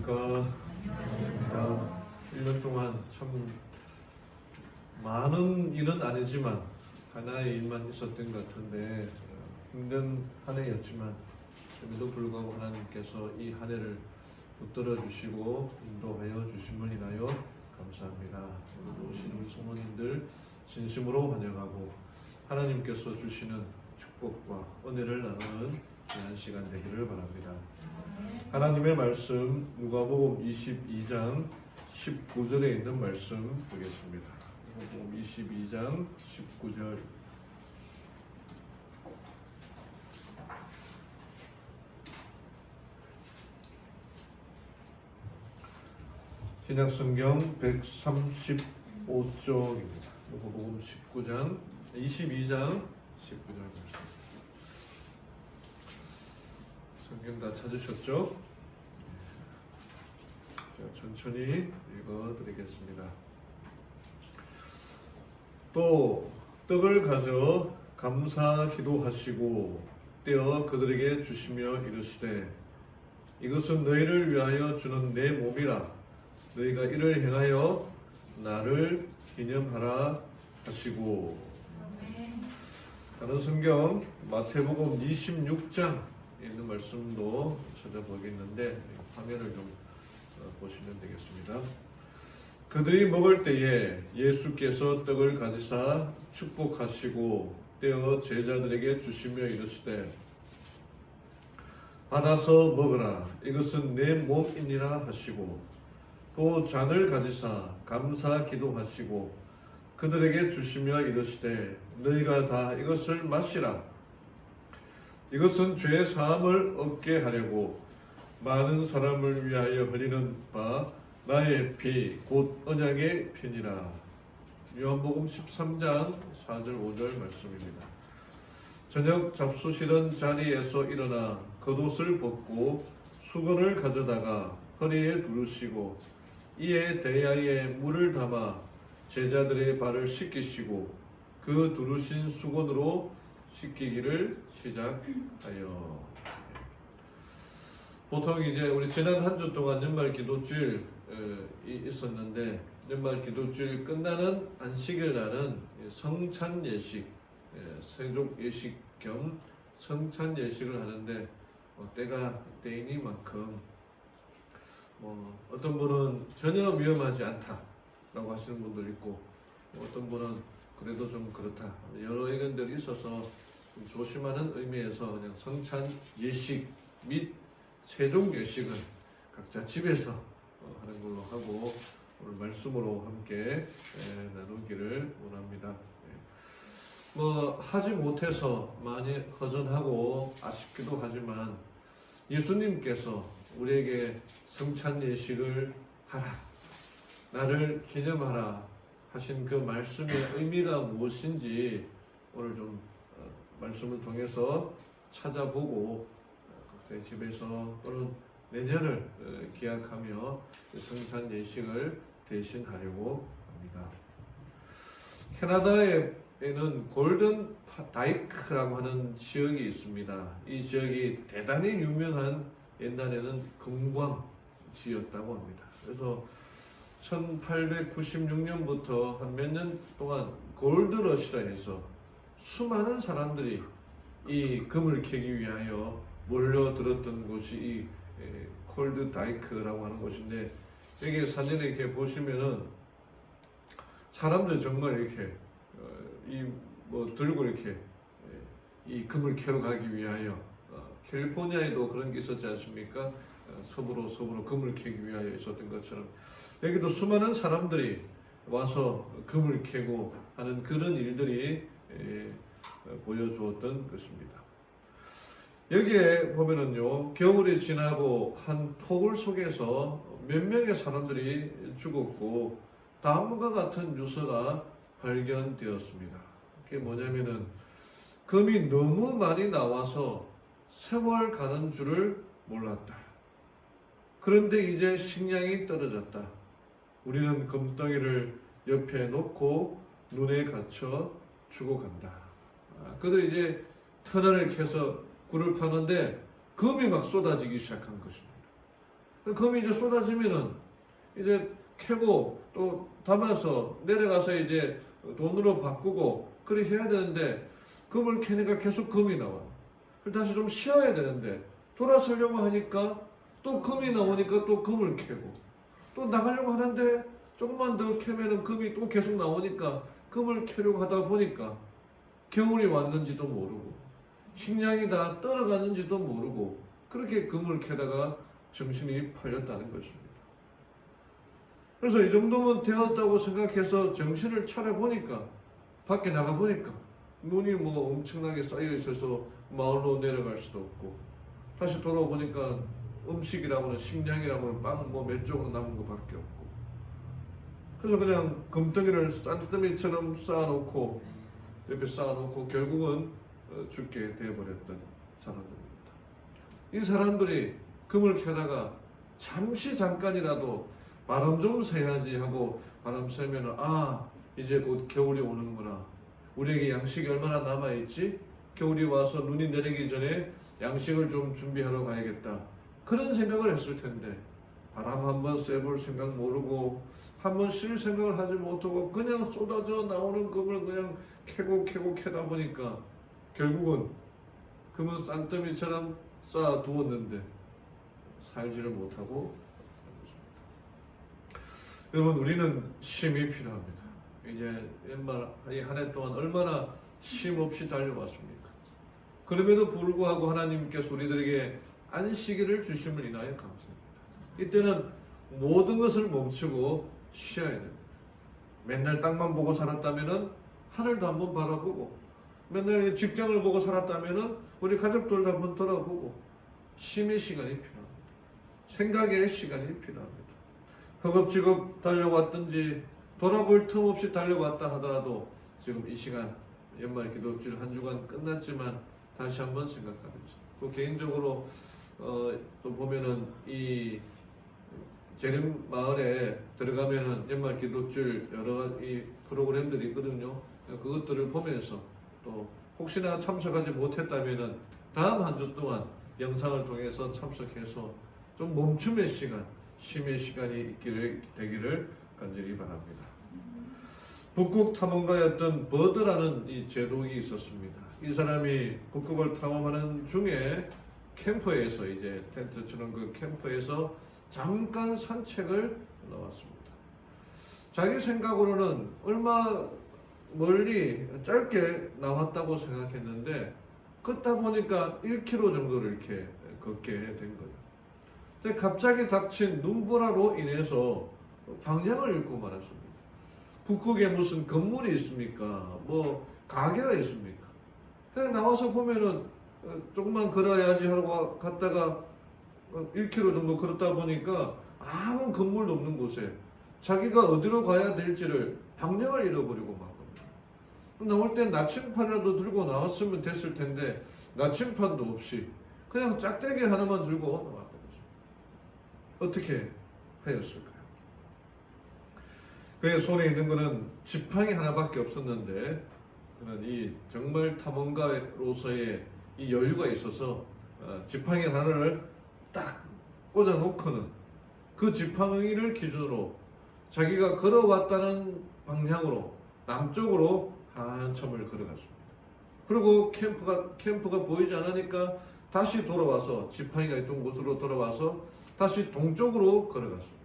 안녕하십니까. 1년 동안 참 많은 일은 아니지만 하나의 일만 있었던 것 같은데 힘든 한 해였지만 그럼에도 불구하고 하나님께서 이 한 해를 붙들어 주시고 인도하여 주심을 인하여 감사합니다. 오늘 오신 우리 성도님들 진심으로 환영하고 하나님께서 주시는 축복과 은혜를 나누는 귀한 시간 되기를 바랍니다. 하나님의 말씀 누가복음 22장 19절에 있는 말씀 보겠습니다. 누가복음 22장 19절. 신약성경 135쪽입니다. 누가복음 22장 19절 말씀. 성경 다 찾으셨죠? 자, 천천히 읽어드리겠습니다. 또 떡을 가져 감사 기도하시고 떼어 그들에게 주시며 이르시되 이것은 너희를 위하여 주는 내 몸이라 너희가 이를 행하여 나를 기념하라 하시고. 다른 성경 마태복음 26장 있는 말씀도 찾아보겠는데 화면을 좀 보시면 되겠습니다. 그들이 먹을 때에 예수께서 떡을 가지사 축복하시고 떼어 제자들에게 주시며 이르시되 받아서 먹으라 이것은 내 몸이니라 하시고 또 잔을 가지사 감사 기도하시고 그들에게 주시며 이르시되 너희가 다 이것을 마시라 이것은 죄 사함을 얻게 하려고 많은 사람을 위하여 흘리는 바 나의 피 곧 언약의 피니라. 요한복음 13장 4절 5절 말씀입니다. 저녁 잡수시던 자리에서 일어나 겉옷을 벗고 수건을 가져다가 허리에 두르시고 이에 대야에 물을 담아 제자들의 발을 씻기시고 그 두르신 수건으로 씻기기를 시작하여. 보통 이제 우리 지난 한 주 동안 연말 기도주일이 있었는데 연말 기도주일 끝나는 안식일 날은 성찬 예식, 세족 예식 겸 성찬 예식을 하는데 때가 때이니만큼 어떤 분은 전혀 위험하지 않다라고 하시는 분도 있고 어떤 분은 그래도 좀 그렇다 여러 의견들이 있어서 좀 조심하는 의미에서 그냥 성찬 예식 및 세종 예식은 각자 집에서 하는 걸로 하고 오늘 말씀으로 함께 나누기를 원합니다. 하지 못해서 많이 허전하고 아쉽기도 하지만 예수님께서 우리에게 성찬 예식을 하라, 나를 기념하라 하신 그 말씀의 의미가 무엇인지 오늘 좀 말씀을 통해서 찾아보고 각자의 집에서 또는 내년을 기약하며 성찬 예식을 대신하려고 합니다. 캐나다에는 골든 다이크라고 하는 지역이 있습니다. 이 지역이 대단히 유명한 옛날에는 금광지였다고 합니다. 그래서 1896년부터 한 몇 년 동안 골드러시라 해서 수많은 사람들이 이 금을 캐기 위하여 몰려들었던 곳이 이 콜드 다이크라고 하는 곳인데 여기 사진을 이렇게 보시면은 사람들 정말 이렇게 들고 이렇게 이 금을 캐러 가기 위하여 캘리포니아에도 그런 게 있었지 않습니까? 서부로 금을 캐기 위하여 있었던 것처럼 여기도 수많은 사람들이 와서 금을 캐고 하는 그런 일들이 보여주었던 것입니다. 여기에 보면은요, 겨울이 지나고 한 토굴 속에서 몇 명의 사람들이 죽었고 다음과 같은 유서가 발견되었습니다. 그게 뭐냐면은 금이 너무 많이 나와서 세월 가는 줄을 몰랐다. 그런데 이제 식량이 떨어졌다. 우리는 금덩이를 옆에 놓고 눈에 갇혀 죽어간다. 그래도 이제 터널을 캐서 굴을 파는데 금이 막 쏟아지기 시작한 것입니다. 금이 이제 쏟아지면은 이제 캐고 또 담아서 내려가서 이제 돈으로 바꾸고 그렇게 해야 되는데 금을 캐니까 계속 금이 나와. 다시 좀 쉬어야 되는데 돌아서려고 하니까 또 금이 나오니까 또 금을 캐고 또 나가려고 하는데 조금만 더 캐면은 금이 또 계속 나오니까 금을 캐려고 하다 보니까 겨울이 왔는지도 모르고 식량이 다 떨어가는지도 모르고 그렇게 금을 캐다가 정신이 팔렸다는 것입니다. 그래서 이 정도면 되었다고 생각해서 정신을 차려보니까 밖에 나가보니까 눈이 뭐 엄청나게 쌓여 있어서 마을로 내려갈 수도 없고 다시 돌아오니까 음식이라고는 식량이라고는 빵 뭐 몇 조각 남은 것밖에 없고 그래서 그냥 금덩이를 싼더미처럼 쌓아놓고 옆에 쌓아놓고 결국은 죽게 되어버렸던 사람들입니다. 이 사람들이 금을 캐다가 잠깐이라도 바람 좀 쐬야지 하고 바람 쐬면은 이제 곧 겨울이 오는구나. 우리에게 양식이 얼마나 남아있지? 겨울이 와서 눈이 내리기 전에 양식을 좀 준비하러 가야겠다. 그런 생각을 했을 텐데 바람 한번 쐬볼 생각 모르고 한번 쉴 생각을 하지 못하고 그냥 쏟아져 나오는 금을 그냥 캐고 캐다 보니까 결국은 금은 싼더미처럼 쌓아 두었는데 살지를 못하고 여러분 우리는 쉼이 필요합니다. 이제 한 해 동안 얼마나 쉼 없이 달려왔습니까? 그럼에도 불구하고 하나님께서 우리들에게 안식일을 주심을 인하여 감사합니다. 이때는 모든 것을 멈추고 쉬어야 됩니다. 맨날 땅만 보고 살았다면은 하늘도 한번 바라보고 맨날 직장을 보고 살았다면은 우리 가족들도 한번 돌아보고 쉼의 시간이 필요합니다. 생각의 시간이 필요합니다. 허겁지겁 달려왔든지 돌아볼 틈 없이 달려왔다 하더라도 지금 이 시간 연말 기도주일 한 주간 끝났지만 다시 한번 생각하면서 또 개인적으로 또 보면은 이 재림 마을에 들어가면은 연말 기도주일 여러 가지 프로그램들이 있거든요. 그것들을 보면서 또 혹시나 참석하지 못했다면은 다음 한 주 동안 영상을 통해서 참석해서 좀 멈춤의 시간, 쉼의 시간이 되기를 간절히 바랍니다. 북극 탐험가였던 버드라는 이 제독이 있었습니다. 이 사람이 북극을 탐험하는 중에 캠프에서 이제 텐트처럼 그 캠프에서 잠깐 산책을 나왔습니다. 자기 생각으로는 얼마 멀리 짧게 나왔다고 생각했는데 걷다 보니까 1km 정도를 이렇게 걷게 된 거예요. 근데 갑자기 닥친 눈보라로 인해서 방향을 잃고 말았습니다. 북극에 무슨 건물이 있습니까? 뭐 가게가 있습니까? 그냥 나와서 보면은 조금만 걸어야지 하고 갔다가 1km 정도 걸었다 보니까 아무 건물도 없는 곳에 자기가 어디로 가야 될지를 방향을 잃어버리고 막 겁니다. 나올 땐 나침판이라도 들고 나왔으면 됐을 텐데 나침판도 없이 그냥 짝대기 하나만 들고 나왔던 것입니다. 어떻게 하였을까요? 그의 손에 있는 것은 지팡이 하나밖에 없었는데 그는 이 정말 탐험가로서의 이 여유가 있어서 지팡이 하나를 딱 꽂아 놓고는 그 지팡이를 기준으로 자기가 걸어왔다는 방향으로 남쪽으로 한참을 걸어갔습니다. 그리고 캠프가 보이지 않으니까 다시 돌아와서 지팡이가 있던 곳으로 돌아와서 다시 동쪽으로 걸어갔습니다.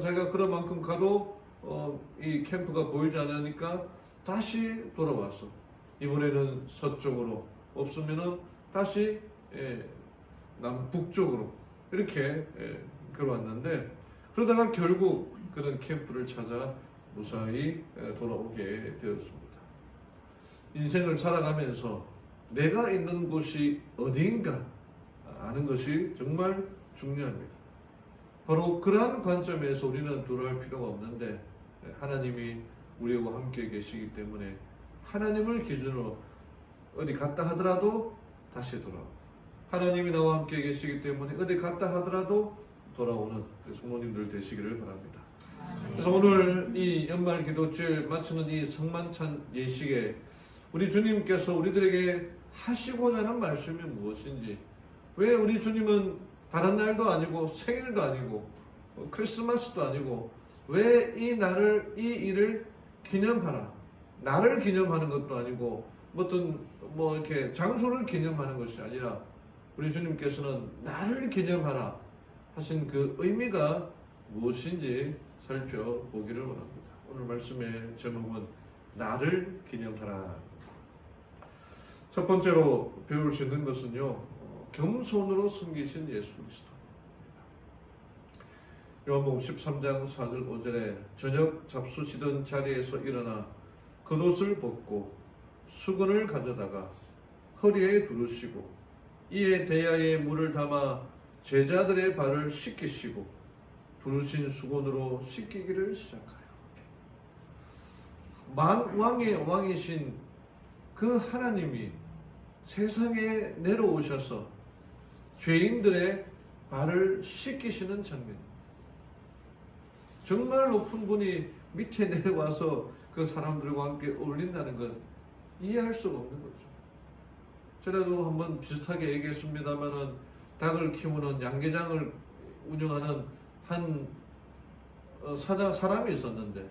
자기가 그런 만큼 가도 이 캠프가 보이지 않으니까 다시 돌아와서 이번에는 서쪽으로 없으면은 다시 북쪽으로 이렇게 걸어왔는데 그러다가 결국 그는 캠프를 찾아 무사히 돌아오게 되었습니다. 인생을 살아가면서 내가 있는 곳이 어디인가 아는 것이 정말 중요합니다. 바로 그러한 관점에서 우리는 돌아올 필요가 없는데 하나님이 우리와 함께 계시기 때문에 하나님을 기준으로 어디 갔다 하더라도 다시 돌아오고 하나님이 나와 함께 계시기 때문에 어디 갔다 하더라도 돌아오는 성도님들 되시기를 바랍니다. 그래서 오늘 이 연말 기도주일 마치는 이 성만찬 예식에 우리 주님께서 우리들에게 하시고자 하는 말씀이 무엇인지 왜 우리 주님은 다른 날도 아니고 생일도 아니고 크리스마스도 아니고 왜 이 날을 이 일을 기념하라? 나를 기념하는 것도 아니고 어떤 뭐 이렇게 장소를 기념하는 것이 아니라 우리 주님께서는 나를 기념하라 하신 그 의미가 무엇인지 살펴보기를 원합니다. 오늘 말씀의 제목은 나를 기념하라. 첫 번째로 배울 수 있는 것은요, 겸손으로 섬기신 예수 그리스도. 요한복음 13장 4절 5절에 저녁 잡수시던 자리에서 일어나 겉옷을 벗고 수건을 가져다가 허리에 두르시고 이에 대야에 물을 담아 제자들의 발을 씻기시고 두르신 수건으로 씻기기를 시작하여 만왕의 왕이신 그 하나님이 세상에 내려오셔서 죄인들의 발을 씻기시는 장면. 정말 높은 분이 밑에 내려와서 그 사람들과 함께 어울린다는 것 이해할 수가 없는 거죠. 저라도 한번 비슷하게 얘기했습니다만은 닭을 키우는 양계장을 운영하는 한 사람이 있었는데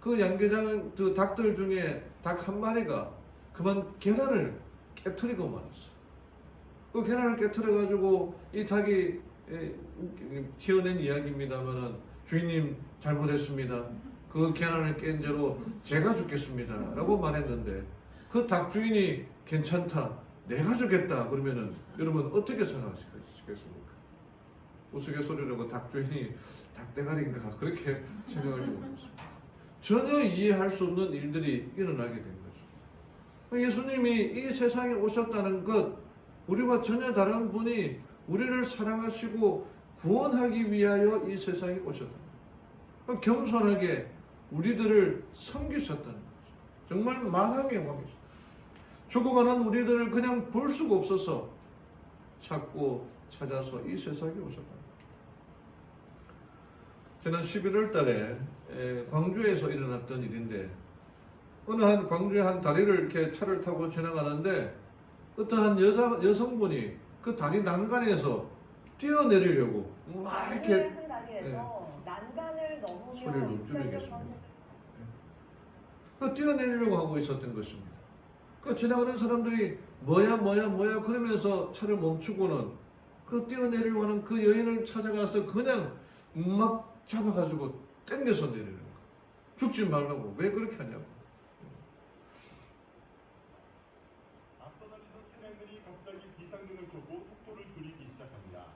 그 양계장 그 닭들 중에 닭 한 마리가 그만 계란을 깨트리고 말았어요. 그 계란을 깨트려 가지고 이 닭이 지어낸 이야기입니다만은 주인님 잘못했습니다. 그 계란을 깬 죄로 제가 죽겠습니다. 라고 말했는데 그 닭 주인이 괜찮다. 내가 주겠다. 그러면은 여러분 어떻게 생각하시겠습니까? 우스갯소리로 닭 주인이 닭대가리인가 그렇게 생각을 해보겠습니다. 전혀 이해할 수 없는 일들이 일어나게 된 거죠. 예수님이 이 세상에 오셨다는 것, 우리와 전혀 다른 분이 우리를 사랑하시고 구원하기 위하여 이 세상에 오셨다. 겸손하게 우리들을 섬기셨다는 거죠. 정말 만왕의 왕이죠. 죽어가는 우리들을 그냥 볼 수가 없어서 찾고 찾아서 이 세상에 오셨다. 지난 11월 달에 광주에서 일어났던 일인데 어느 한 광주의 한 다리를 이렇게 차를 타고 지나가는데 어떤 한 여성분이 그 다리 난간에서 뛰어내리려고 막 이렇게 난간을 넘으면 소리를 좀 줄이겠습니다. 그 뛰어내리려고 하고 있었던 것입니다. 그 지나가는 사람들이 뭐야 그러면서 차를 멈추고는 그 뛰어내리려고 하는 그 여인을 찾아가서 그냥 막 잡아가지고 땡겨서 내리는 거예요. 죽지 말라고. 왜 그렇게 하냐고. 앞서가시던 차량들이 갑자기 비상등을 켜고 속도를 줄이기 시작합니다.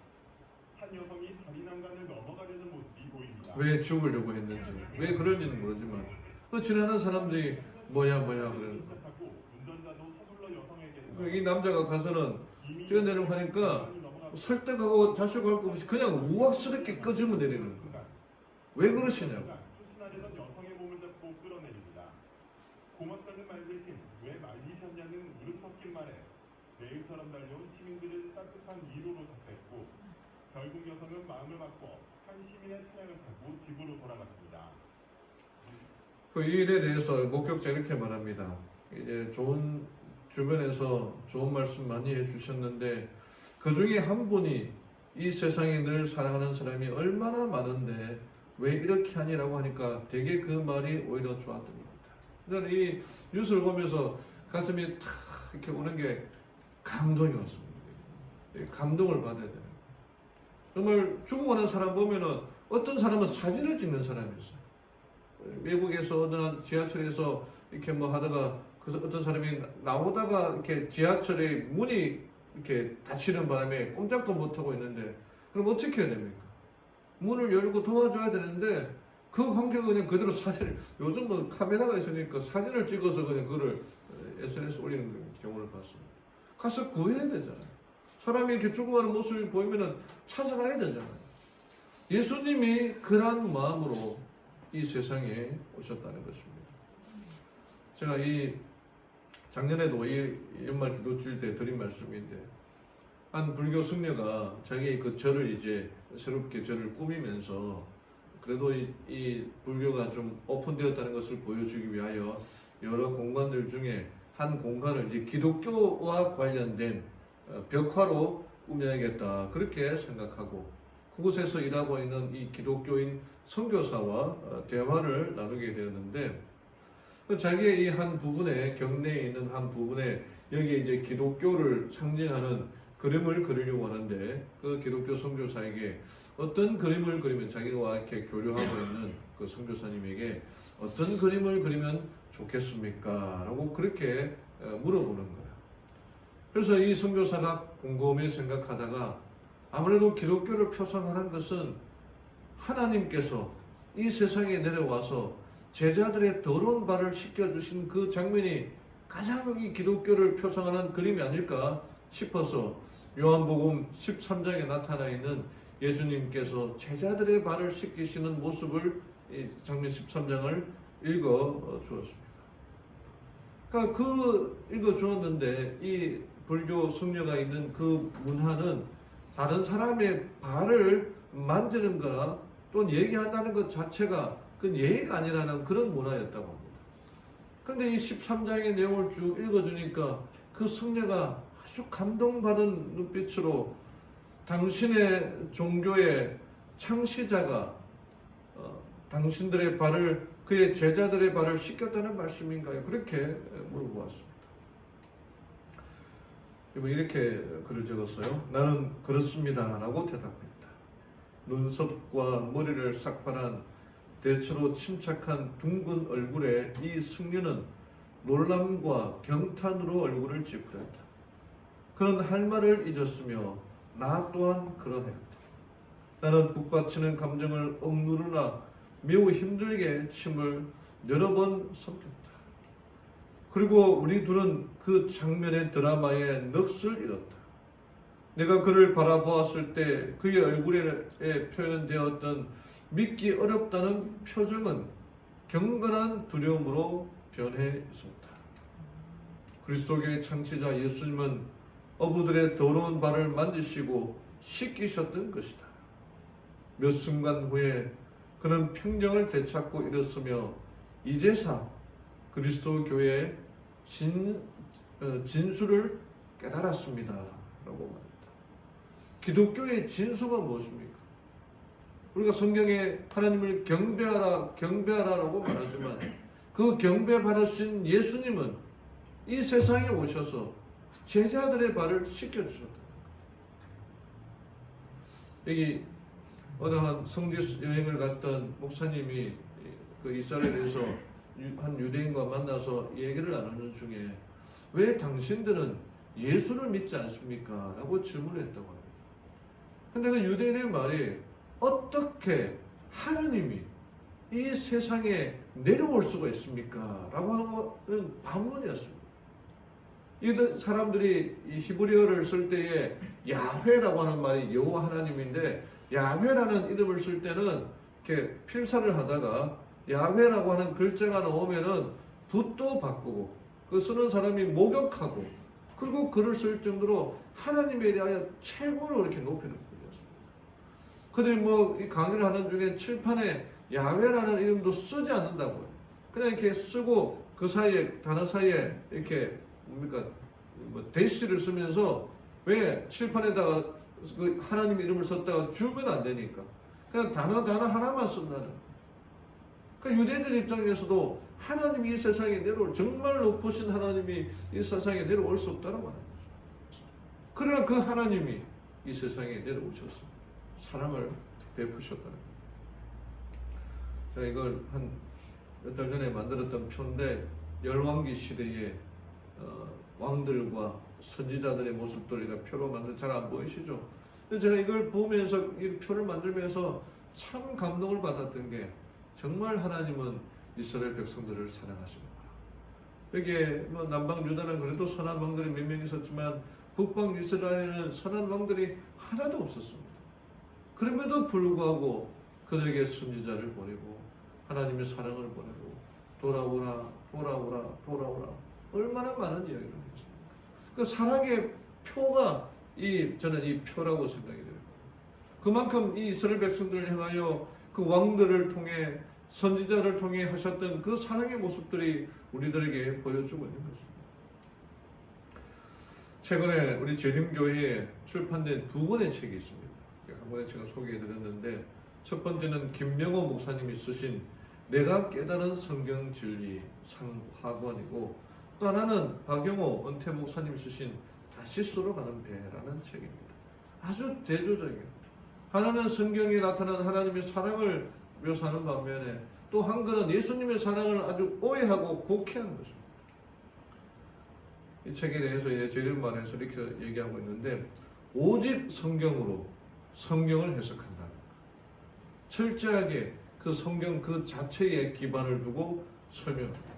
한 여성이 다리 난간을 넘어가려는 모습이 보입니다. 왜 죽으려고 했는지, 왜 그런지는 모르지만 그 지나가는 사람들이 뭐야 그러는 거예요. 이 남자가 가서는 뛰어내려고 하니까 설득하고 자식할 것 없이 그냥 우악스럽게 끄집어 내리는 거예요. 왜 그러시냐고. 출신하려던 여성의 몸을 잡고 끌어내립니다. 고맙다는 말 대신 왜 말리셨냐는 무릎 섞인 말에 매일처럼 달려온 시민들을 따뜻한 위로로 답했고 결국 여성은 마음을 바꿔 한 시민의 차량을 타고 집으로 돌아갔습니다. 그 일에 대해서 목격자 이렇게 말합니다. 이제 주변에서 좋은 말씀 많이 해주셨는데 그 중에 한 분이 이 세상에 늘 사랑하는 사람이 얼마나 많은데 왜 이렇게 하니라고 하니까 되게 그 말이 오히려 좋았던 겁니다. 저는 이 뉴스를 보면서 가슴이 탁 이렇게 오는 게 감동이 왔습니다. 감동을 받아야 돼요. 정말 죽어가는 사람 보면은 어떤 사람은 사진을 찍는 사람이 있어요. 외국에서 어느 지하철에서 이렇게 뭐 하다가 그래서 어떤 사람이 나오다가 이렇게 지하철의 문이 이렇게 닫히는 바람에 꼼짝도 못하고 있는데 그럼 어떻게 해야 됩니까? 문을 열고 도와줘야 되는데 그 관계가 그냥 그대로 사진을 요즘 뭐 카메라가 있으니까 사진을 찍어서 그냥 그걸 SNS 올리는 경우를 봤습니다. 가서 구해야 되잖아요. 사람이 이렇게 죽어가는 모습이 보이면은 찾아가야 되잖아요. 예수님이 그런 마음으로 이 세상에 오셨다는 것입니다. 제가 이 작년에도 이 연말 기도주일 때 드린 말씀인데 한 불교 승려가 자기 그 절을 이제 새롭게 절을 꾸미면서 그래도 이 불교가 좀 오픈되었다는 것을 보여주기 위하여 여러 공간들 중에 한 공간을 이제 기독교와 관련된 벽화로 꾸며야겠다 그렇게 생각하고 그곳에서 일하고 있는 이 기독교인 선교사와 대화를 나누게 되었는데 자기의 이 한 부분에 경내에 있는 한 부분에 여기에 이제 기독교를 상징하는 그림을 그리려고 하는데 그 기독교 선교사에게 어떤 그림을 그리면 자기와 이렇게 교류하고 있는 그 선교사님에게 어떤 그림을 그리면 좋겠습니까? 라고 그렇게 물어보는 거예요. 그래서 이 선교사가 곰곰이 생각하다가 아무래도 기독교를 표상하는 것은 하나님께서 이 세상에 내려와서 제자들의 더러운 발을 씻겨주신 그 장면이 가장 이 기독교를 표상하는 그림이 아닐까 싶어서 요한복음 13장에 나타나 있는 예수님께서 제자들의 발을 씻기시는 모습을 이 장면 13장을 읽어 주었습니다. 그러니까 읽어 주었는데 이 불교 성녀가 있는 그 문화는 다른 사람의 발을 만지는 거나 또는 얘기한다는 것 자체가 그건 예의가 아니라는 그런 문화였다고 합니다. 근데 이 13장의 내용을 쭉 읽어주니까 그 성녀가 아주 감동받은 눈빛으로 당신의 종교의 창시자가 당신들의 발을 그의 제자들의 발을 씻겼다는 말씀인가요? 그렇게 물어보았습니다. 이렇게 글을 적었어요. 나는 그렇습니다 라고 대답했다. 눈썹과 머리를 삭발한 대체로 침착한 둥근 얼굴에 이 승려는 놀람과 경탄으로 얼굴을 찌푸렸다. 그는 할 말을 잊었으며 나 또한 그러했다. 나는 북받치는 감정을 억누르나 매우 힘들게 침을 여러 번 삼켰다. 그리고 우리 둘은 그 장면의 드라마에 넋을 잃었다. 내가 그를 바라보았을 때 그의 얼굴에 표현되었던 믿기 어렵다는 표정은 경건한 두려움으로 변해 있었다. 그리스도교의 창시자 예수님은 어부들의 더러운 발을 만지시고 씻기셨던 것이다. 몇 순간 후에 그는 평정을 되찾고 일었으며 이제사 그리스도 교회의 진수를 깨달았습니다 라고 말합니다. 기독교의 진수가 무엇입니까? 우리가 성경에 하나님을 경배하라라고 말하지만 그 경배받으신 예수님은 이 세상에 오셔서 제자들의 발을 씻겨주셨다. 여기 어느 한 성지 여행을 갔던 목사님이 그 이스라엘에서 한 유대인과 만나서 얘기를 나누는 중에 왜 당신들은 예수를 믿지 않습니까? 라고 질문했다고 합니다. 근데 그 유대인의 말이 어떻게 하나님이 이 세상에 내려올 수가 있습니까? 라고 하는 반문이었습니다. 이 사람들이 이 히브리어를 쓸 때에 야훼라고 하는 말이 여호와 하나님인데 야훼라는 이름을 쓸 때는 이렇게 필사를 하다가 야훼라고 하는 글자가 나오면은 붓도 바꾸고 그 쓰는 사람이 목욕하고 그리고 글을 쓸 정도로 하나님에 대하여 최고로 이렇게 높이는 분이었습니다. 그들이 뭐 이 강의를 하는 중에 칠판에 야훼라는 이름도 쓰지 않는다고요. 그냥 이렇게 쓰고 그 사이에 단어 사이에 이렇게 뭡니까 뭐 대시를 쓰면서 왜 칠판에다가 그 하나님 이름을 썼다가 주면 안 되니까 그냥 단어 하나만 쓴다는. 그러니까 유대인들 입장에서도 하나님이 이 세상에 내려올 정말 높으신 하나님이 이 세상에 내려올 수 없다는 말이에요. 그러나 그 하나님이 이 세상에 내려오셔서 사랑을 베푸셨다는 거예요. 제가 이걸 한 몇 달 전에 만들었던 표인데 열왕기 시대에 왕들과 선지자들의 모습들이라 표로 만든 잘 안 보이시죠? 근데 제가 이걸 보면서 이 표를 만들면서 참 감동을 받았던 게 정말 하나님은 이스라엘 백성들을 사랑하시는구나. 여기에 뭐 남방 유다는 그래도 선한 왕들이 몇 명 있었지만 북방 이스라엘에는 선한 왕들이 하나도 없었습니다. 그럼에도 불구하고 그들에게 선지자를 보내고 하나님의 사랑을 보내고 돌아오라 얼마나 많은 이야기를 했습니까? 그 사랑의 표가 저는 이 표라고 생각이 돼요. 그만큼 이 이스라엘 백성들을 향하여 그 왕들을 통해 선지자를 통해 하셨던 그 사랑의 모습들이 우리들에게 보여주고 있는 것입니다. 최근에 우리 재림교회에 출판된 두 권의 책이 있습니다. 한 권에 제가 소개해드렸는데 첫 번째는 김명호 목사님이 쓰신 내가 깨달은 성경 진리 상하권이고 또 하나는 박영호 은퇴 목사님이 쓰신 다시스로 가는 배라는 책입니다. 아주 대조적이에요. 하나는 성경에 나타난 하나님의 사랑을 묘사하는 반면에 또 한 권은 예수님의 사랑을 아주 오해하고 곡해하는 것입니다. 이 책에 대해서 재림반에서 이렇게 얘기하고 있는데 오직 성경으로 성경을 해석한다. 철저하게 그 성경 그 자체에 기반을 두고 설명합니다.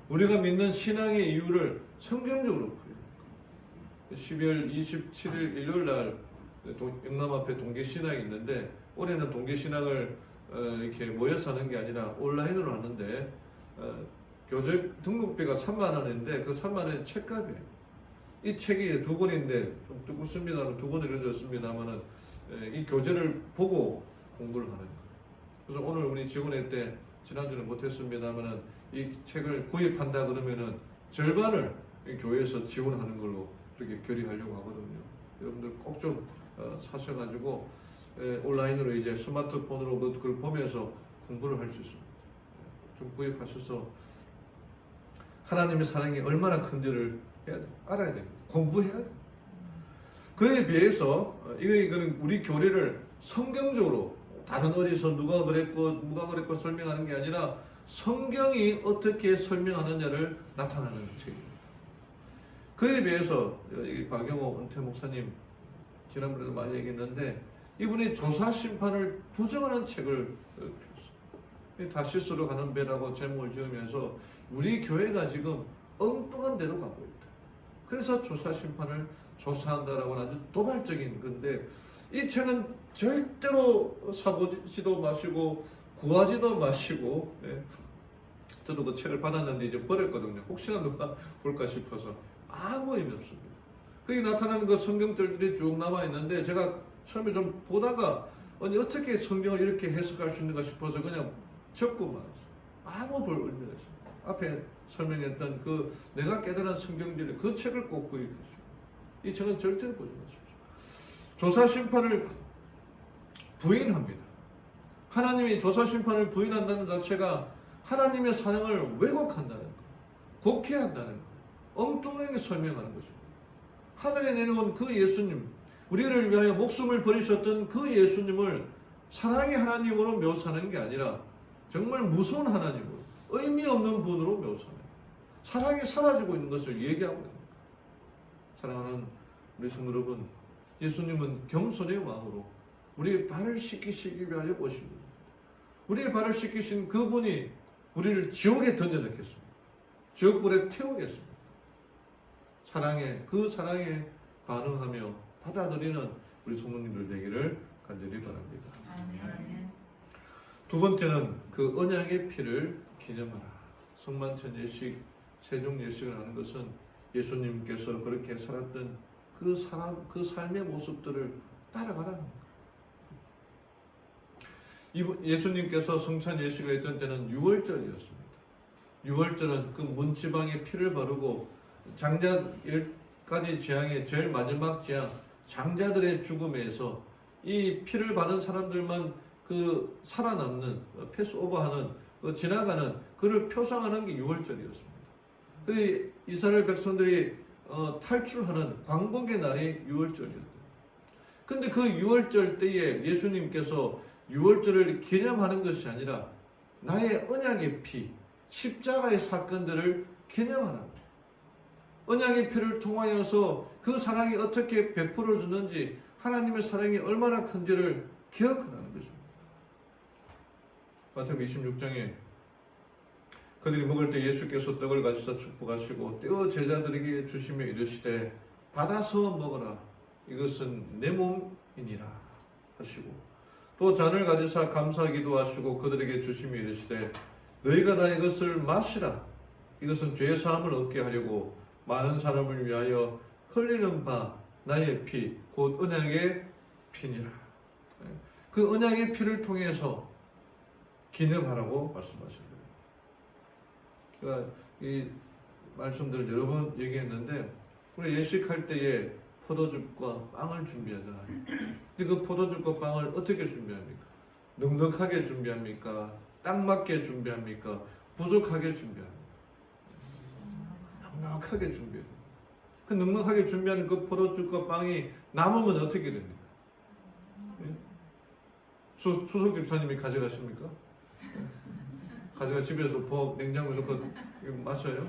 우리가 믿는 신앙의 이유를 성경적으로 풀어요. 12월 27일 일요일 날 영남 앞에 동계신학이 있는데 올해는 동계신학을 이렇게 모여서 하는 게 아니라 온라인으로 하는데 교재 등록비가 3만 원인데 그 3만 원이 책값이에요. 이 책이 두 권인데 좀 두껍습니다. 두 권을 읽었습니다만은 이 교재를 보고 공부를 하는 거예요. 그래서 오늘 우리 직원회 때 지난주는 못했습니다만은 이 책을 구입한다 그러면은 절반을 이 교회에서 지원하는 걸로 이렇게 결의하려고 하거든요. 여러분들 꼭 좀 사셔가지고 온라인으로 이제 스마트폰으로 그걸 보면서 공부를 할 수 있습니다. 좀 구입하셔서 하나님의 사랑이 얼마나 큰지를 알아야 됩니다. 공부해야 됩니다. 그에 비해서 이거는 우리 교리를 성경적으로 다른 어디서 누가 그랬고 설명하는 게 아니라 성경이 어떻게 설명하느냐를 나타나는 책입니다. 그에 비해서 박영호 은퇴 목사님 지난번에도 많이 얘기했는데 이분이 조사 심판을 부정하는 책을 폈어요. 다시스로 가는 배라고 제목을 지으면서 우리 교회가 지금 엉뚱한 데로 가고 있다. 그래서 조사 심판을 조사한다라고 하는 아주 도발적인 건데 이 책은 절대로 사보지도 마시고 구하지도 마시고 저도 그 책을 받았는데 이제 버렸거든요. 혹시나 누가 볼까 싶어서 아무 의미 없습니다. 거기 나타나는 그 성경들이 쭉 남아 있는데 제가 처음에 좀 보다가 아니 어떻게 성경을 이렇게 해석할 수 있는가 싶어서 그냥 적고만 아무 볼 의미가 없어요. 앞에 설명했던 그 내가 깨달은 성경들이 그 책을 꼭 구입하십시오. 이 책은 절대로 보지 마십시오. 조사 심판을 부인합니다. 하나님이 조사 심판을 부인한다는 자체가 하나님의 사랑을 왜곡한다는 것, 곡해한다는 것, 엉뚱하게 설명하는 것입니다. 하늘에 내려온 그 예수님, 우리를 위하여 목숨을 버리셨던 그 예수님을 사랑의 하나님으로 묘사하는 게 아니라 정말 무서운 하나님으로, 의미 없는 분으로 묘사해요. 사랑이 사라지고 있는 것을 얘기하고 있는 거예요. 사랑하는 우리 성도 여러분, 예수님은 겸손의 마음으로 우리의 발을 씻기시기 위하여 오십니다. 우리의 발을 씻기신 그분이 우리를 지옥에 던져넣겠습니다. 지옥불에 태우겠습니다. 그 사랑에 반응하며 받아들이는 우리 성도님들 되기를 간절히 바랍니다. 두 번째는 그 언약의 피를 기념하라. 성만찬 예식, 세종 예식을 하는 것은 예수님께서 그렇게 살았던 그 삶의 모습들을 따라가라는 거예요. 예수님께서 성찬 예식을 했던 때는 6월절이었습니다. 6월절은 그 문지방에 피를 바르고 장자 10가지 재앙의 제일 마지막 재앙, 장자들의 죽음에서 이 피를 바른 사람들만 그 살아남는, 패스오버하는, 지나가는, 그를 표상하는 게 6월절이었습니다. 그 이스라엘 백성들이 탈출하는 광복의 날이 6월절이었대요. 근데 그 6월절 때에 예수님께서 6월절을 기념하는 것이 아니라 나의 언약의 피, 십자가의 사건들을 기념하는 거예요. 언약의 피를 통하여서 그 사랑이 어떻게 베풀어 주는지, 하나님의 사랑이 얼마나 큰지를 기억하는 것입니다. 마태복음 26장에 그들이 먹을 때 예수께서 떡을 가지사 축복하시고 떼어 제자들에게 주시며 이르시되 받아서 먹어라, 이것은 내 몸이니라 하시고, 또 잔을 가지사 감사 기도하시고 그들에게 주시며 이르시되 너희가 다 이것을 마시라, 이것은 죄 사함을 얻게 하려고 많은 사람을 위하여 흘리는 바 나의 피, 곧 언약의 피니라. 그 언약의 피를 통해서 기념하라고 말씀하십니다. 제가 이 말씀들 여러 번 얘기했는데 우리 예식할 때에 포도즙과 빵을 준비하잖아요. 근데 그 포도즙과 빵을 어떻게 준비합니까? 넉넉하게 준비합니까? 딱 맞게 준비합니까? 부족하게 준비합니까? 넉넉하게 준비해요. 그 넉넉하게 준비하는 그 포도즙과 빵이 남으면 어떻게 됩니까? 예? 수석 집사님이 가져가십니까? 가져가 집에서 냉장고에 넣고 마셔요?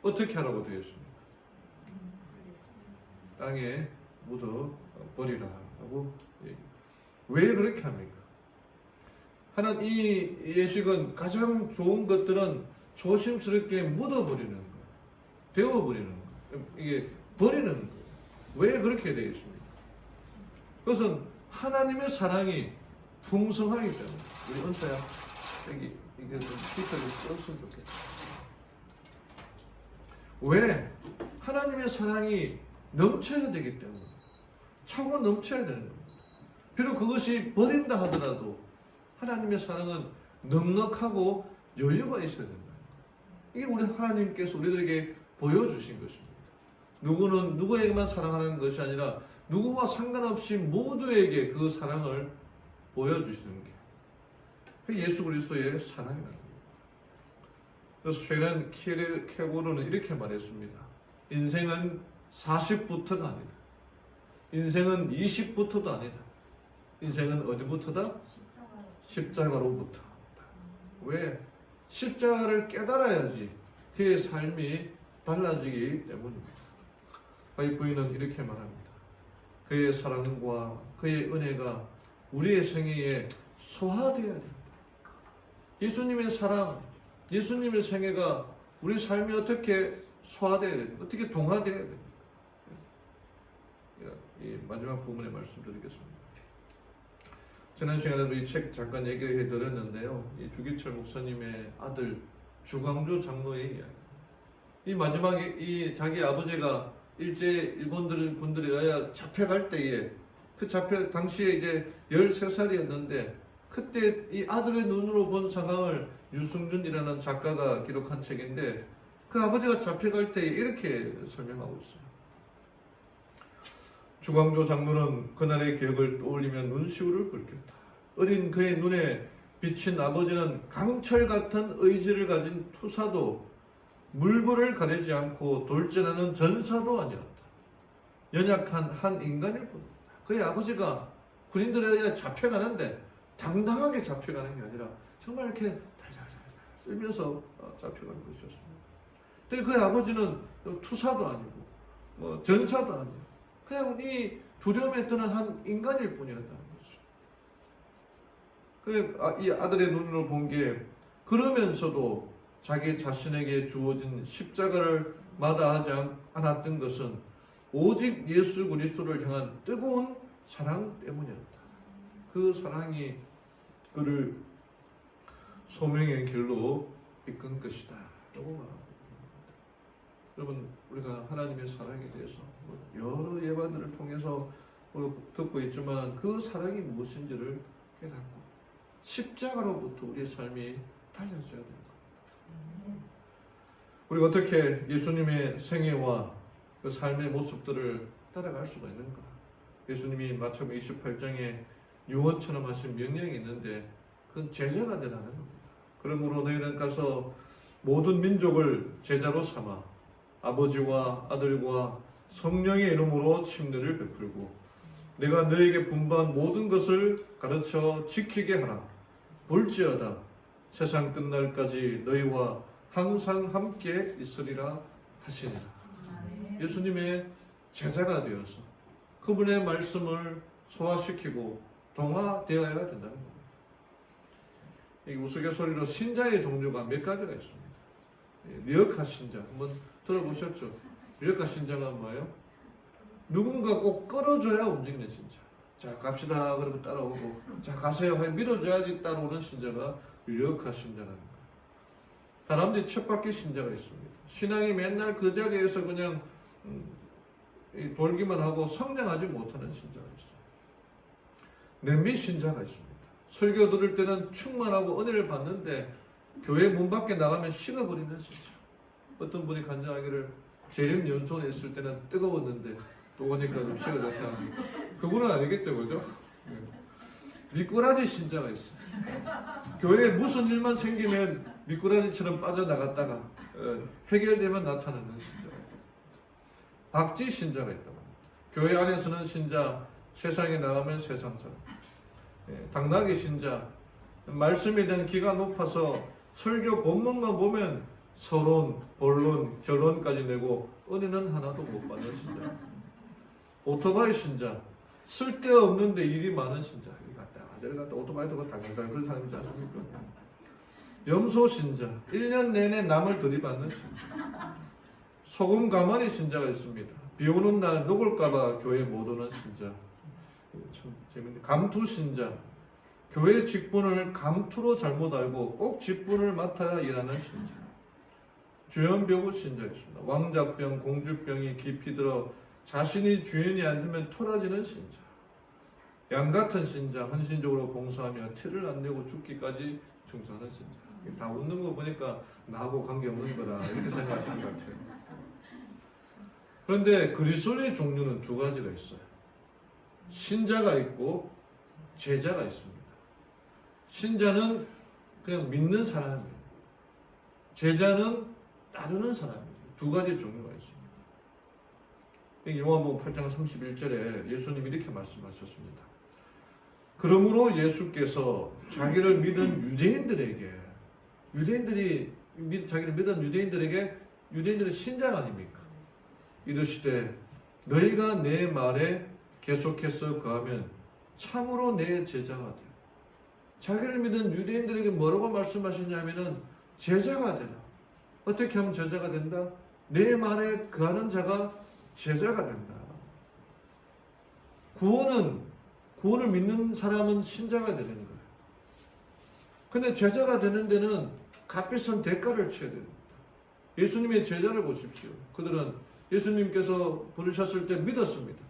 어떻게 하라고 되어 있습니까? 땅에 묻어 버리라 하고 왜 그렇게 합니까? 하나님 이 예식은 가장 좋은 것들은 조심스럽게 묻어버리는 거예요. 데워버리는 거예요. 이게 버리는 거예요. 왜 그렇게 되겠습니까? 그것은 하나님의 사랑이 풍성하기 때문에. 우리 은서야 여기 이게 좀 스피커를 썼으면 좋겠다. 왜? 하나님의 사랑이 넘쳐야 되기 때문에. 차고 넘쳐야 되는 겁니다. 비록 그것이 버린다 하더라도 하나님의 사랑은 넉넉하고 여유가 있어야 된다. 이게 우리 하나님께서 우리들에게 보여주신 것입니다. 누구는 누구에게만 사랑하는 것이 아니라 누구와 상관없이 모두에게 그 사랑을 보여주시는 게 예수 그리스도의 사랑이라는 겁니다. 그래서 쉐런 케고르는 이렇게 말했습니다. 인생은 40부터가 아니다. 인생은 20부터도 아니다. 인생은 어디부터다? 십자가로부터. 왜? 십자가를 깨달아야지 그의 삶이 달라지기 때문입니다. 그의 부인은 이렇게 말합니다. 그의 사랑과 그의 은혜가 우리의 생애에 소화되어야 된다. 예수님의 사랑, 예수님의 생애가 우리 삶에 어떻게 소화되어야 됩니까? 어떻게 동화되어야 됩니까? 이 마지막 부분에 말씀드리겠습니다. 지난 시간에도 이 책 잠깐 얘기를 해드렸는데요. 이 주기철 목사님의 아들 주광조 장로의 이야기. 이 마지막에 이 자기 아버지가 일제 일본들 군들에 의해 잡혀갈 때에 그 당시에 이제 13살이었는데 그때 이 아들의 눈으로 본 상황을 유승준이라는 작가가 기록한 책인데 그 아버지가 잡혀갈 때 이렇게 설명하고 있어요. 주광조 장로는 그날의 기억을 떠올리며 눈시울을 붉혔다. 어린 그의 눈에 비친 아버지는 강철 같은 의지를 가진 투사도 물불을 가리지 않고 돌진하는 전사도 아니었다. 연약한 한 인간일 뿐이다. 그의 아버지가 군인들에 의해 잡혀가는데 당당하게 잡혀가는 게 아니라 정말 이렇게 달달달 떨면서 잡혀가는 것이었습니다. 근데 그의 아버지는 투사도 아니고 뭐 전사도 아니고 그냥 이 두려움에 떠난 한 인간일 뿐이었다는 거죠. 그래 이 아들의 눈으로 본 게 그러면서도 자기 자신에게 주어진 십자가를 마다하지 않았던 것은 오직 예수 그리스도를 향한 뜨거운 사랑 때문이었다. 그 사랑이 그를 소명의 길로 이끈 것이다. 라고 말합니다. 여러분 우리가 하나님의 사랑에 대해서 여러 예반들을 통해서 듣고 있지만 그 사랑이 무엇인지를 깨닫고 십자가로부터 우리의 삶이 달려져야 되는 겁니다. 우리가 어떻게 예수님의 생애와 그 삶의 모습들을 따라갈 수가 있는가? 예수님이 마태복음 28장에 유언처럼 하신 명령이 있는데 그건 제자가 되라는 겁니다. 그러므로 너희는 가서 모든 민족을 제자로 삼아 아버지와 아들과 성령의 이름으로 침례를 베풀고 내가 너에게 분부한 모든 것을 가르쳐 지키게 하라. 볼지어다 세상 끝날까지 너희와 항상 함께 있으리라 하시니라. 예수님의 제자가 되어서 그분의 말씀을 소화시키고 동화되어야 된다는 겁니다. 이 우스갯소리로 신자의 종류가 몇 가지가 있습니다. 리어카 신자 한번 들어보셨죠? 리어카 신자가 뭐예요? 누군가 꼭 끌어줘야 움직이는 신자. 자 갑시다 그러면 따라오고 자 가세요 하면 밀어줘야지 따라오는 신자가 리어카 신자라는 거예요. 사람들이 쳇바퀴 신자가 있습니다. 신앙이 맨날 그 자리에서 그냥 돌기만 하고 성장하지 못하는 신자가 있어요. 냄비 신자가 있습니다. 설교 들을 때는 충만하고 은혜를 받는데 교회 문 밖에 나가면 식어버리는 신자. 어떤 분이 간증하기를 재림 연수원에 있을 때는 뜨거웠는데 또 오니까 좀 식어졌다. 그분은 아니겠죠, 그죠? 미꾸라지 신자가 있어요. 교회에 무슨 일만 생기면 미꾸라지처럼 빠져나갔다가 해결되면 나타나는 신자가 있다. 박쥐 신자가 있다고 합니다. 교회 안에서는 신자, 세상에 나가면 세상 사람. 당나귀 신자, 말씀에 대한 기가 높아서 설교 본문만 보면 서론, 본론, 결론까지 내고 은혜는 하나도 못 받는 신자. 오토바이 신자, 쓸데없는데 일이 많은 신자. 여기 갔다 저리 갔다 오토바이도 당당당 그런 사람이지 않습니까? 염소 신자, 1년 내내 남을 들이받는 신자. 소금 가마니 신자가 있습니다. 비 오는 날 녹을까봐 교회 못 오는 신자. 참 재밌네. 감투 신자, 교회 직분을 감투로 잘못 알고 꼭 직분을 맡아야 일하는 신자. 주연병우 신자 있습니다. 왕자병, 공주병이 깊이 들어 자신이 주연이 안 되면 토라지는 신자. 양 같은 신자, 헌신적으로 봉사하며 티를 안 내고 죽기까지 충성하는 신자. 다 웃는 거 보니까 나하고 관계없는 거다 이렇게 생각하시는 것 같아요. 그런데 그리스도의 종류는 두 가지가 있어요. 신자가 있고 제자가 있습니다. 신자는 그냥 믿는 사람이에요. 제자는 따르는 사람이에요. 두 가지 종류가 있습니다. 요한복음 8장 31절에 예수님이 이렇게 말씀하셨습니다. 그러므로 예수께서 자기를 믿은 유대인들이 자기를 믿은 유대인들에게, 유대인들은 신자가 아닙니까? 이르시되 너희가 내 말에 계속해서 거하면 참으로 내 제자가 되라. 자기를 믿은 유대인들에게 뭐라고 말씀하시냐면은 제자가 되라. 어떻게 하면 제자가 된다? 내 말에 거하는 자가 제자가 된다. 구원을 믿는 사람은 신자가 되는 거예요. 근데 제자가 되는 데는 값비싼 대가를 치러야 됩니다. 예수님의 제자를 보십시오. 그들은 예수님께서 부르셨을 때 믿었습니다.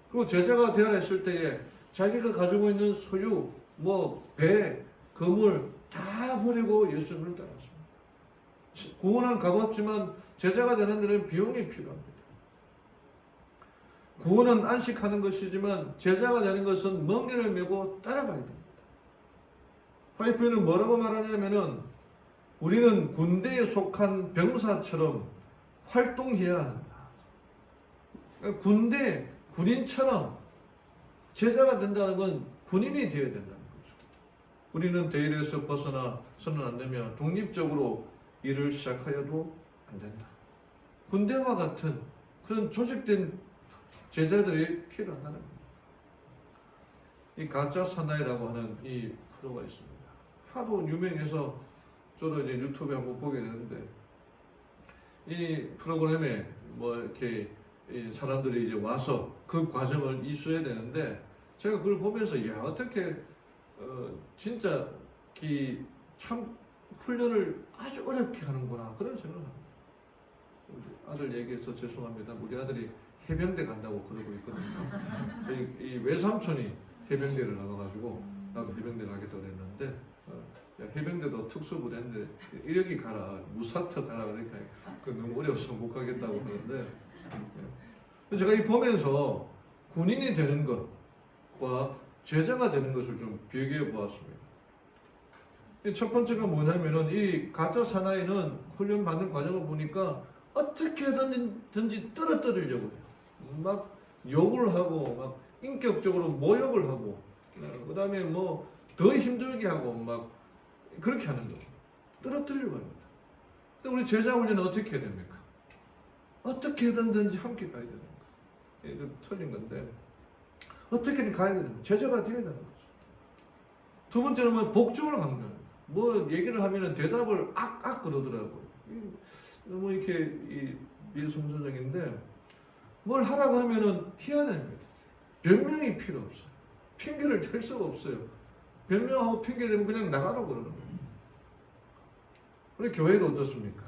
그리고 제자가 되어야 했을 때에 자기가 가지고 있는 소유, 배, 거물 다 버리고 예수님을 따랐습니다. 구원은 값없지만 제자가 되는 데는 비용이 필요합니다. 구원은 안식하는 것이지만 제자가 되는 것은 멍에를 메고 따라가야 됩니다. 화이프는 뭐라고 말하냐면은 우리는 군대에 속한 병사처럼 활동해야 한다. 군인처럼 제자가 된다는 건 군인이 되어야 된다는 거죠. 우리는 대일에서 벗어나서는 안 되며 독립적으로 일을 시작하여도 안 된다. 군대와 같은 그런 조직된 제자들이 필요하다는 겁니다. 이 가짜 사나이라고 하는 이 프로가 있습니다. 하도 유명해서 저도 이제 유튜브에 한번 보게 되는데 이 프로그램에 이렇게 사람들이 이제 와서 그 과정을 이수해야 되는데 제가 그걸 보면서 어떻게 진짜 참 훈련을 아주 어렵게 하는구나 그런 생각을 합니다. 우리 아들 얘기해서 죄송합니다. 우리 아들이 해병대 간다고 그러고 있거든요. 저희 이 외삼촌이 해병대를 나가가지고 나도 해병대 가겠다고 그랬는데 해병대도 특수부대인데 이력이 가라 무사트 가라 그러니까 그 너무 어려워서 못 가겠다고 그러는데 제가 이 보면서 군인이 되는 것과 제자가 되는 것을 좀 비교해 보았습니다. 첫 번째가 뭐냐면은 이 가짜 사나이는 훈련 받는 과정을 보니까 어떻게든지 떨어뜨리려고 해요. 막 욕을 하고 막 인격적으로 모욕을 하고 그 다음에 더 힘들게 하고 막 그렇게 하는 거예요. 떨어뜨리려고 합니다. 근데 우리 제자 훈련은 어떻게 해야 됩니까? 어떻게든지 함께 가야 되는 거예요. 이게 좀 틀린 건데 어떻게든 가야 되는 거예요. 제자가 되어야 되는 거죠. 두 번째는 복종을 강조해요. 얘기를 하면은 대답을 악 그러더라고요. 너무 이렇게 미성선적인데 뭘 하라고 하면은 해야 됩니다. 변명이 필요 없어요. 핑계를 댈 수가 없어요. 변명하고 핑계대면 그냥 나가라고 그러는 거예요. 우리 교회도 어떻습니까?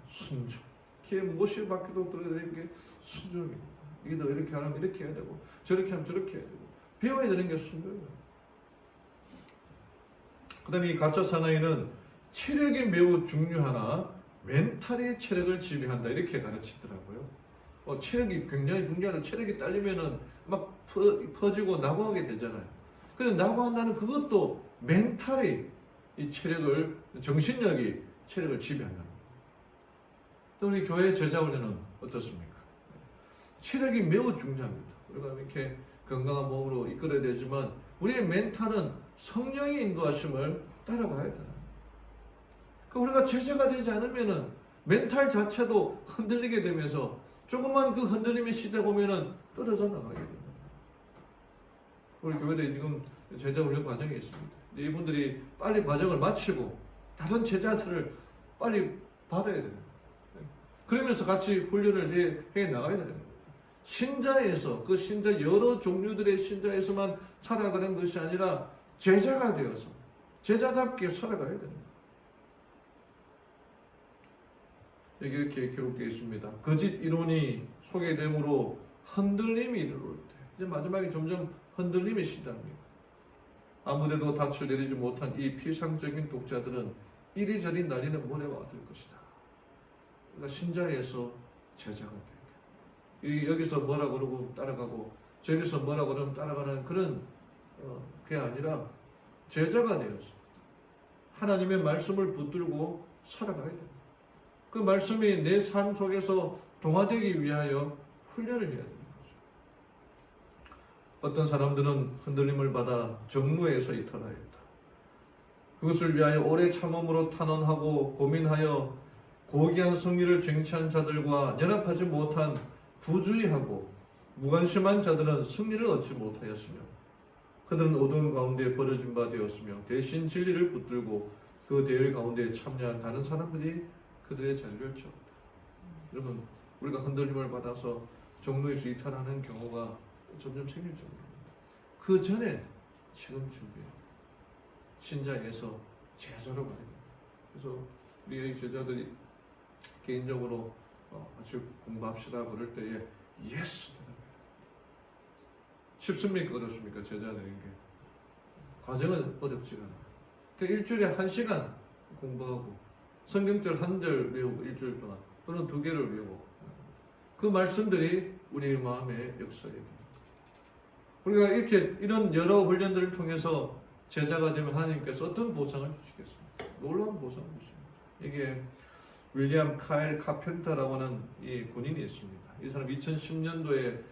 순종. 키에 못이 박혀도 들어야 게 순종입니다. 이게 이렇게 하면 이렇게 해야 되고 저렇게 하면 저렇게 해야 되고 배워야 되는 게 순종이에요. 그 다음에 이 가짜 사나이는 체력이 매우 중요하나 멘탈이 체력을 지배한다 이렇게 가르치더라고요. 체력이 굉장히 중요하다. 체력이 딸리면은 막 퍼지고 낙오하게 되잖아요. 근데 낙오한다는 그것도 멘탈이 이 체력을, 정신력이 체력을 지배한다는 거예요. 또 우리 교회 제자훈련은 어떻습니까? 체력이 매우 중요합니다. 우리가 이렇게 건강한 몸으로 이끌어야 되지만 우리의 멘탈은 성령의 인도하심을 따라가야 돼요. 우리가 제자가 되지 않으면은 멘탈 자체도 흔들리게 되면서 조금만 그 흔들림의 시대가 오면은 떨어져 나가게 됩니다. 우리 교회에 지금 제자 훈련 과정이 있습니다. 이분들이 빨리 과정을 마치고 다른 제자들을 빨리 받아야 됩니다. 그러면서 같이 훈련을 해 나가야 됩니다. 신자에서, 그 신자 여러 종류들의 신자에서만 살아가는 것이 아니라 제자가 되어서 제자답게 살아가야 됩니다. 여기 이렇게 기록되어 있습니다. 거짓 이론이 소개됨으로 흔들림이 이르러 올 때, 이제 마지막에 점점 흔들림의 시대입니다. 아무데도 닻을 내리지 못한 이 피상적인 독자들은 이리저리 날리는 모래와 같을 것이다. 그러니까 신자에서 제자가 되게, 여기서 뭐라 그러고 따라가고 저기서 뭐라 그러면 따라가는 그런 그게 아니라 제자가 되어서 하나님의 말씀을 붙들고 살아가야 됩니다. 그 말씀이 내 삶 속에서 동화되기 위하여 훈련을 해야 됩니다. 어떤 사람들은 흔들림을 받아 정무에서 이탈하였다. 그것을 위하여 오래 참음으로 탄원하고 고민하여 고귀한 승리를 쟁취한 자들과 연합하지 못한 부주의하고 무관심한 자들은 승리를 얻지 못하였으며 그들은 어두운 가운데 버려진 바 되었으며 대신 진리를 붙들고 그 대열 가운데 참여한 다른 사람들이 그들의 자리를 채웠다. 여러분, 우리가 흔들림을 받아서 종로에서 이탈하는 경우가 점점 생길 정도입니다. 그 전에 지금 준비해요. 신자에서 제자로 가야 됩니다. 그래서 우리 제자들이 개인적으로 같이 공부합시다 그럴 때에 예스! 쉽습니까? 어렵습니까? 제자 되는 게. 과정은 어렵지가 않아요. 그러니까 일주일에 1시간 공부하고 성경절 1절 외우고 일주일 동안 또는 2개를 외우고 그 말씀들이 우리의 마음에 역사해야 됩니다. 우리가 이렇게 이런 여러 훈련들을 통해서 제자가 되면 하나님께서 어떤 보상을 주시겠습니까? 놀라운 보상을 주십니다. 이게 윌리엄 카일 카펜터라고 하는 이 군인이 있습니다. 이 사람 2010년도에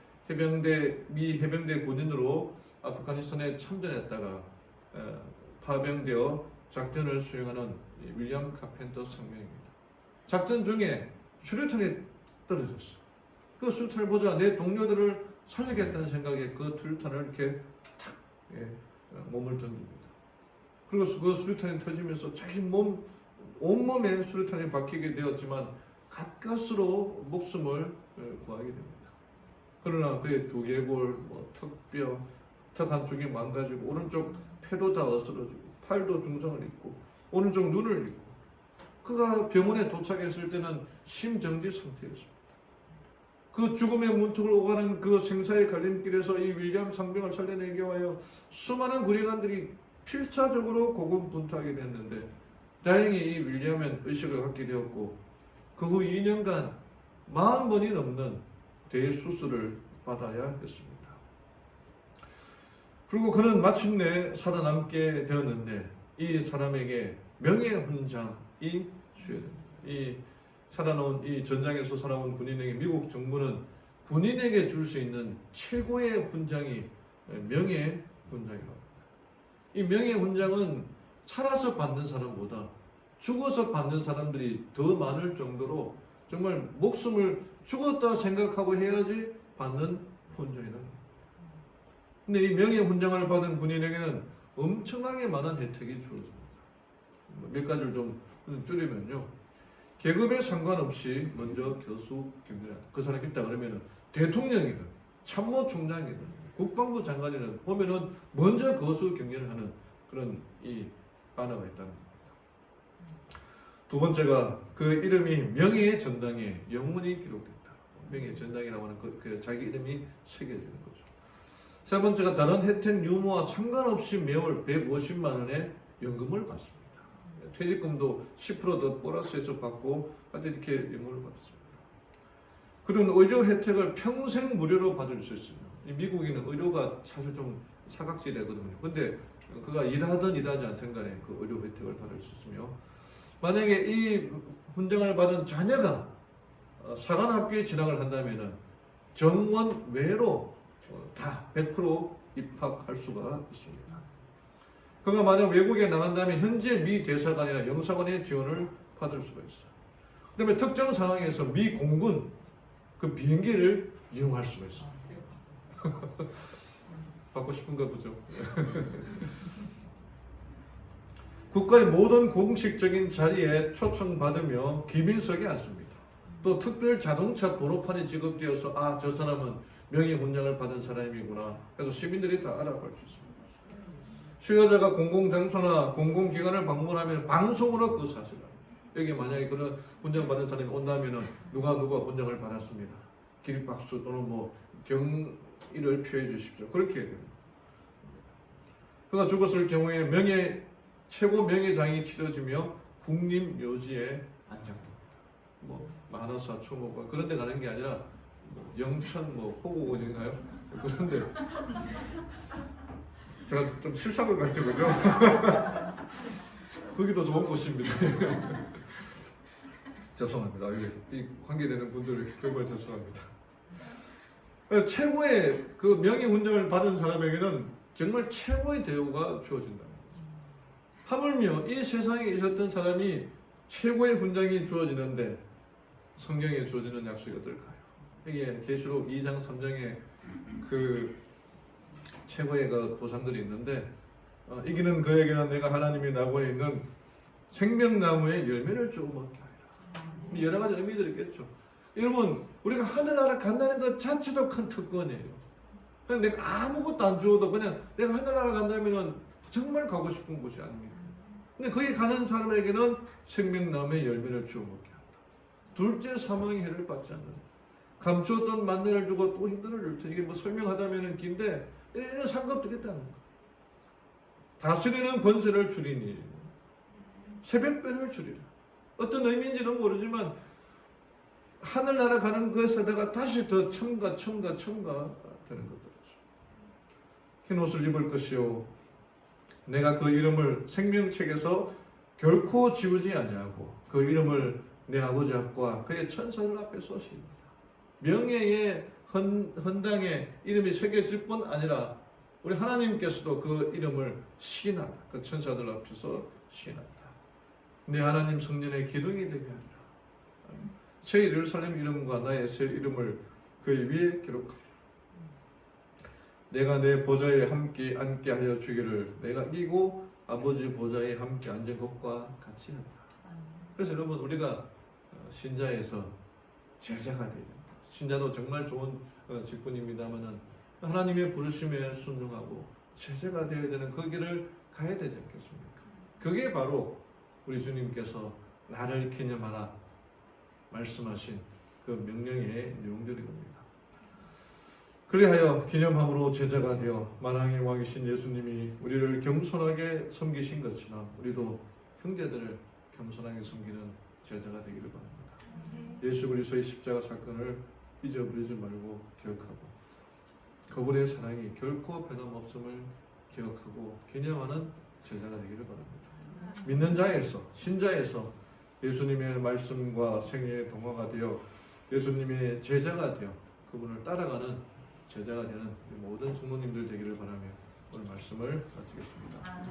미 해병대 군인으로 아프가니스탄에 참전했다가 파병되어 작전을 수행하는 윌리엄 카펜터 상병입니다. 작전 중에 수류탄이 떨어졌어요. 그 수류탄을 보자 내 동료들을 살리겠다는 생각에 그 수류탄을 이렇게 탁 몸을 던집니다. 그리고 그 수류탄이 터지면서 자기 온몸에 수류탄이 박히게 되었지만 가까스로 목숨을 구하게 됩니다. 그러나 그의 두개골, 턱뼈, 턱 한쪽이 망가지고 오른쪽 폐도 다 어스러지고 팔도 중상을 입고 오른쪽 눈을 입고 그가 병원에 도착했을 때는 심정지 상태였습니다. 그 죽음의 문턱을 오가는 그 생사의 갈림길에서 이 윌리엄 상병을 살려내기 위하여 수많은 군의관들이 필사적으로 고군분투하게 됐는데 다행히 이 윌리엄은 의식을 갖게 되었고 그 후 2년간 40번이 넘는 대수술을 받아야 했습니다. 그리고 그는 마침내 살아남게 되었는데 이 사람에게 명예훈장이 수여됩니다. 이 살아나온 이 전장에서 살아온 군인에게 미국 정부는 군인에게 줄 수 있는 최고의 훈장이 명예훈장이라고 합니다. 이 명예훈장은 살아서 받는 사람보다 죽어서 받는 사람들이 더 많을 정도로 정말 목숨을 죽었다 생각하고 해야지 받는 훈장이다. 근데 이 명예훈장을 받은 군인에게는 엄청나게 많은 혜택이 주어집니다. 몇 가지를 좀 줄이면요. 계급에 상관없이 먼저 교수 경륜한다. 그 사람이 있다 그러면 대통령이든 참모총장이든 국방부 장관이든 보면은 먼저 교수 경륜을 하는 그런 이 반화가 있다는 겁니다. 두 번째가 그 이름이 명예의 전당에 영원히 기록됐다. 명예의 전당이라고 하는 그 자기 이름이 새겨지는 거죠. 세 번째가 다른 혜택 유무와 상관없이 매월 150만 원의 연금을 받습니다. 퇴직금도 10%더 보너스해서 받고 하여튼 이렇게 임무를 받았습니다. 그런 의료 혜택을 평생 무료로 받을 수 있어요. 이 미국에는 의료가 사실 좀 사각지대거든요. 근데 그가 일하든 일하지 않든 간에 그 의료 혜택을 받을 수 있으며, 만약에 이 훈장을 받은 자녀가 사관학교에 진학을 한다면은 정원 외로 다 100% 입학할 수가 있습니다. 그가 만약 외국에 나간다면 현재 미 대사관이나 영사관의 지원을 받을 수가 있어요. 그 다음에 특정 상황에서 미 공군 그 비행기를 이용할 수가 있어요. 받고 싶은가 보죠. 국가의 모든 공식적인 자리에 초청받으며 기민석에 앉습니다. 또 특별 자동차 번호판이 지급되어서 아, 저 사람은 명예훈장을 받은 사람이구나. 그래서 시민들이 다 알아볼 수 있습니다. 수여자가 공공장소나 공공기관을 방문하면 방송으로 그 사실을, 여기 만약에 그런 훈장 받은 사람이 온다면은 누가 훈장을 받았습니다. 기립박수 또는 뭐 경의를 표해 주십시오. 그렇게 해야 됩니다. 그가 죽었을 경우에 최고 명예장이 치러지며 국립묘지에 안장됩니다. 뭐 만화사, 추모관 그런 데 가는 게 아니라 뭐 영천 호국원인가요? 그런데 제가 좀 실상을 가르쳐 보죠. 거기도 좋은 곳입니다. 죄송합니다. 이 관계되는 분들에게 정말 죄송합니다. 최고의 그 명예훈장을 받은 사람에게는 정말 최고의 대우가 주어진다. 하물며 이 세상에 있었던 사람이 최고의 훈장이 주어지는데 성경에 주어지는 약속이 어떨까요? 여기에 계시록 2장 3장에 그 최고의 그 보상들이 있는데 이기는 그에게는 내가 하나님이 나고에 있는 생명나무의 열매를 주어 먹게 하리라. 여러 가지 의미들이 있겠죠. 여러분, 우리가 하늘나라 간다는 것 자체도 큰 특권이에요. 그냥 내가 아무것도 안 주어도 그냥 내가 하늘나라 간다면 정말 가고 싶은 곳이 아닙니까? 근데 거기 가는 사람에게는 생명나무의 열매를 주어 먹게 한다. 둘째 사망의 해를 받지 않는다. 감추었던 만나를 주고 또 힘든을 줄 테니, 이게 뭐 설명하자면 긴데 이런 상급도 있다는 거. 다스리는 권세를 주리니 새벽별을 주리라. 어떤 의미인지는 모르지만 하늘나라 가는 것에다가 다시 더 첨가 되는 것들이죠. 흰 옷을 입을 것이요 내가 그 이름을 생명책에서 결코 지우지 아니하고 그 이름을 내 아버지 앞과 그의 천사들 앞에 쏘시리라. 명예의 헌당에 이름이 새겨질 뿐 아니라 우리 하나님께서도 그 이름을 시인한다. 그 천사들 앞에서 시인한다. 내 하나님 성전의 기둥이 되게 하리라. 새 예루살렘 이름과 나의 새 이름을 그 위에 기록하리라. 내가 내 보좌에 함께 앉게 하여 주기를 내가 이기고 아버지 보좌에 함께 앉은 것과 같이 한다. 그래서 여러분, 우리가 신자에서 제자가 되야 됩니다. 신자도 정말 좋은 직분입니다만은 하나님의 부르심에 순종하고 제자가 되어야 되는 그 길을 가야 되지 않겠습니까? 그게 바로 우리 주님께서 나를 기념하라 말씀하신 그 명령의 내용들이 겁니다. 그리하여 기념함으로 제자가 되어 만왕의 왕이신 예수님이 우리를 겸손하게 섬기신 것처럼 우리도 형제들을 겸손하게 섬기는 제자가 되기를 바랍니다. 예수 그리스도의 십자가 사건을 잊어버리지 말고 기억하고 그분의 사랑이 결코 변함없음을 기억하고 기념하는 제자가 되기를 바랍니다. 믿는 자에서, 신자에서 예수님의 말씀과 생애의 동화가 되어 예수님의 제자가 되어 그분을 따라가는 제자가 되는 모든 성도님들 되기를 바라며 오늘 말씀을 마치겠습니다.